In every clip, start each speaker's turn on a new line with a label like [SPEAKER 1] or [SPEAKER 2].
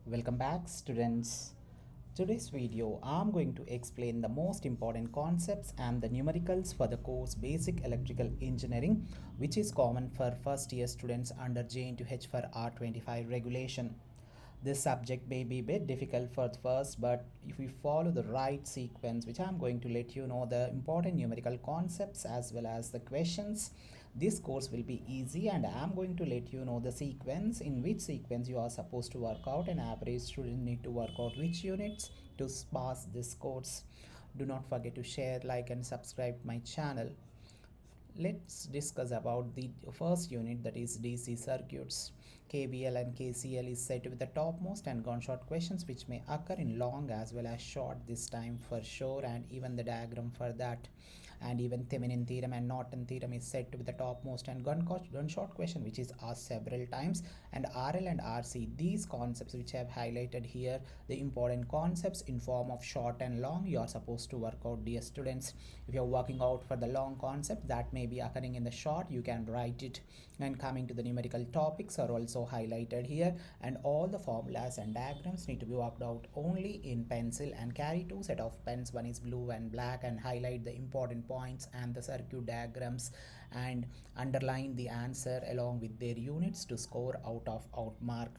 [SPEAKER 1] Welcome back, students. Today's video I'm going to explain the most important concepts and the numericals for the course Basic Electrical Engineering, which is common for first year students under JNTUH for R25 regulation. This subject may be a bit difficult for the first, but if we follow the right sequence, which I'm going to let you know the important numerical concepts as well as the questions, this course will be easy, and I'm going to let you know the sequence, in which sequence you are supposed to work out. An average student need to work out which units to pass this course. Do not forget to share, like and subscribe my channel. Let's discuss about the first unit, that is DC circuits. KVL and KCL is set with the topmost and gunshot questions which may occur in long as well as short this time for sure, and even the diagram for that. And even Thevenin theorem and Norton theorem is set with the topmost and gunshot question which is asked several times. And RL and RC, these concepts which I have highlighted here, the important concepts in form of short and long, you are supposed to work out, dear students. If you are working out for the long concept that may be occurring in the short, you can write it. And coming to the numerical topics are also highlighted here, and all the formulas and diagrams need to be worked out only in pencil, and carry two set of pens, one is blue and black, and highlight the important points and the circuit diagrams and underline the answer along with their units to score out of mark.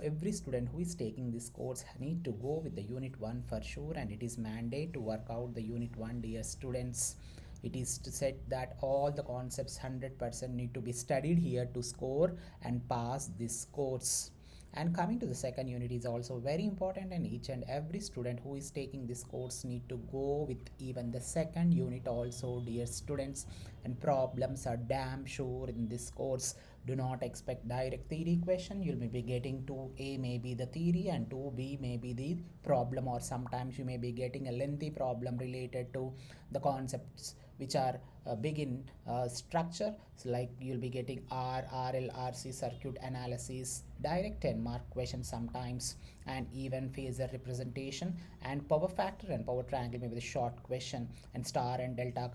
[SPEAKER 1] Every student who is taking this course need to go with the unit 1 for sure, and it is mandate to work out the unit 1, dear students. It is said that all the concepts 100% need to be studied here to score and pass this course. And coming to the second unit is also very important, and each and every student who is taking this course need to go with even the second unit also, dear students. And problems are damn sure in this course. Do not expect direct theory question. You'll be getting 2A may be the theory and 2B may be the problem, or sometimes you may be getting a lengthy problem related to the concepts which are big in structure. So like you'll be getting RL, RC circuit analysis, direct 10-mark question sometimes, and even phasor representation, and power factor and power triangle may be the short question, and star and delta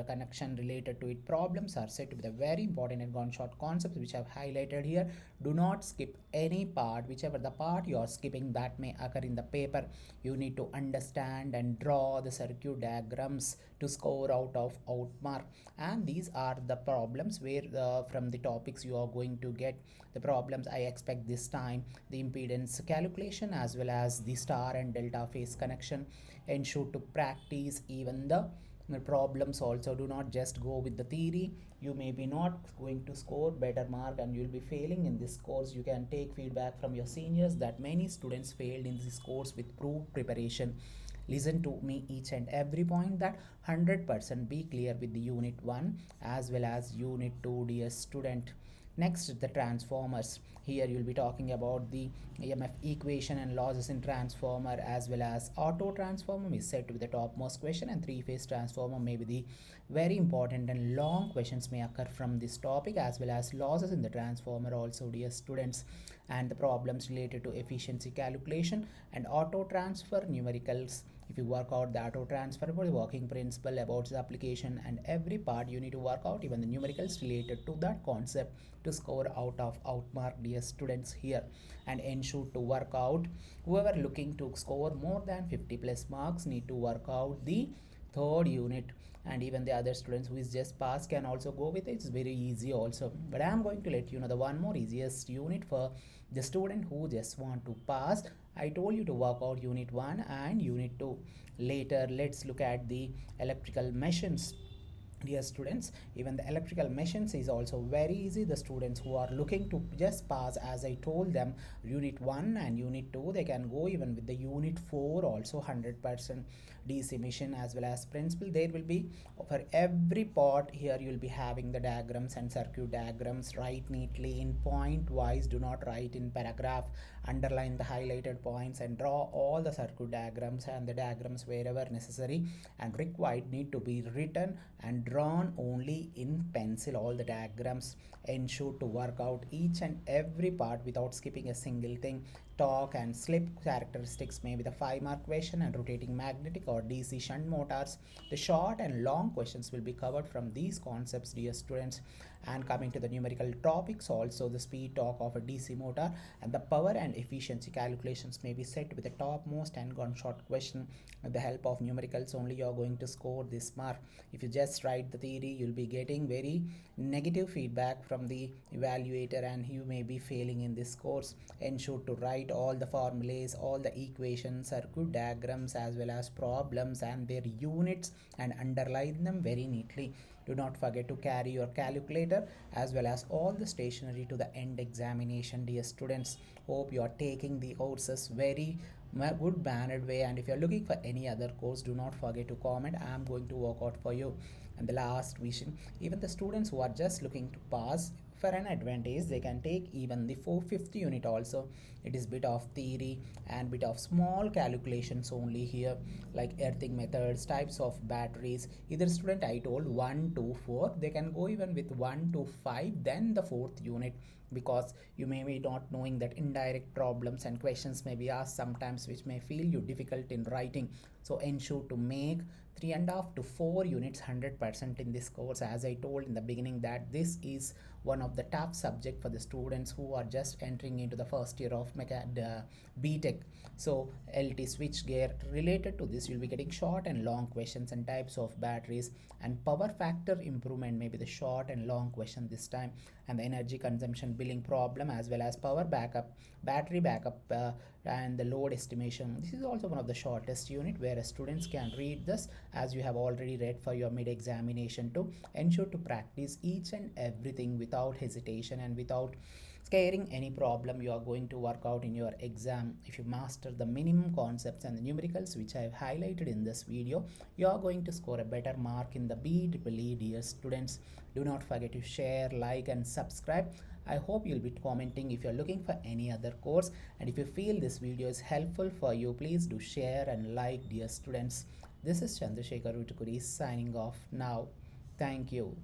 [SPEAKER 1] connection related to it. Problems are set to be the very important and gunshot concepts which I've highlighted here. Do not skip any part. Whichever the part you are skipping that may occur in the paper, you need to understand and draw the circuit diagrams to score out mark. And these are the problems where from the topics you are going to get the problems. I expect this time the impedance calculation as well as the star and delta phase connection. Ensure to practice even the problems also. Do not just go with the theory. You may be not going to score better mark and you'll be failing in this course. You can take feedback from your seniors that many students failed in this course with proved preparation. Listen to me each and every point, that 100% be clear with the unit 1 as well as unit 2, dear student. Next, the transformers. Here you'll be talking about the EMF equation and losses in transformer, as well as auto transformer is set to be the topmost question, and three-phase transformer may be the very important and long questions may occur from this topic, as well as losses in the transformer also, dear students, and the problems related to efficiency calculation and auto transfer numericals. If you work out the auto transfer, about the working principle, about the application, and every part you need to work out even the numericals related to that concept to score out mark, dear students, here. And ensure to work out, whoever looking to score more than 50 plus marks need to work out the third unit, and even the other students who is just passed can also go with it. It's very easy also, but I am going to let you know the one more easiest unit for the student who just want to pass. I told you to work out unit 1 and unit 2 later. Let's look at the electrical machines, dear students. Even the electrical machines is also very easy. The students who are looking to just pass, as I told them, unit 1 and unit 2, they can go even with the unit 4 also 100% DC machine as well as principle. There will be for every part here you will be having the diagrams and circuit diagrams. Write neatly in point wise, do not write in paragraph. Underline the highlighted points and draw all the circuit diagrams and the diagrams wherever necessary and required need to be written and drawn only in pencil. All the diagrams. Ensure to work out each and every part without skipping a single thing. Torque and slip characteristics may be the 5-mark question, and rotating magnetic or DC shunt motors. The short and long questions will be covered from these concepts, dear students. And coming to the numerical topics, also the speed torque of a DC motor and the power and efficiency calculations may be set with the topmost and gunshot question. With the help of numericals only you are going to score this mark. If you just write the theory, you'll be getting very negative feedback from the evaluator and you may be failing in this course. Ensure to write all the formulas, all the equations, circuit diagrams as well as problems and their units and underline them very neatly. Do not forget to carry your calculator as well as all the stationery to the end examination, dear students. Hope you are taking the courses very good mannered way, and if you are looking for any other course, do not forget to comment. I am going to work out for you. And the last vision, even the students who are just looking to pass, for an advantage they can take even the 450 unit also. It is bit of theory and bit of small calculations only here, like earthing methods, types of batteries. Either student I told 1 to 4, they can go even with 1 to 5 then the fourth unit, because you may be not knowing that indirect problems and questions may be asked sometimes which may feel you difficult in writing. So ensure to make 3.5 to 4 units 100% in this course. As I told in the beginning that this is one of the tough subject for the students who are just entering into the first year of BTech. So LT switch gear related to this, you'll be getting short and long questions and types of batteries, and power factor improvement may be the short and long question this time, and the energy consumption billing problem as well as power backup, battery backup, and the load estimation. This is also one of the shortest unit where students can read this as you have already read for your mid examination too. Ensure to practice each and everything without hesitation and without scaring any problem you are going to work out in your exam. If you master the minimum concepts and the numericals which I have highlighted in this video, you are going to score a better mark in the BEE, dear students. Do not forget to share, like and subscribe. I hope you'll be commenting if you're looking for any other course, and if you feel this video is helpful for you, please do share and like, dear students. This is Chandrashekar Vutukuri signing off now. Thank you.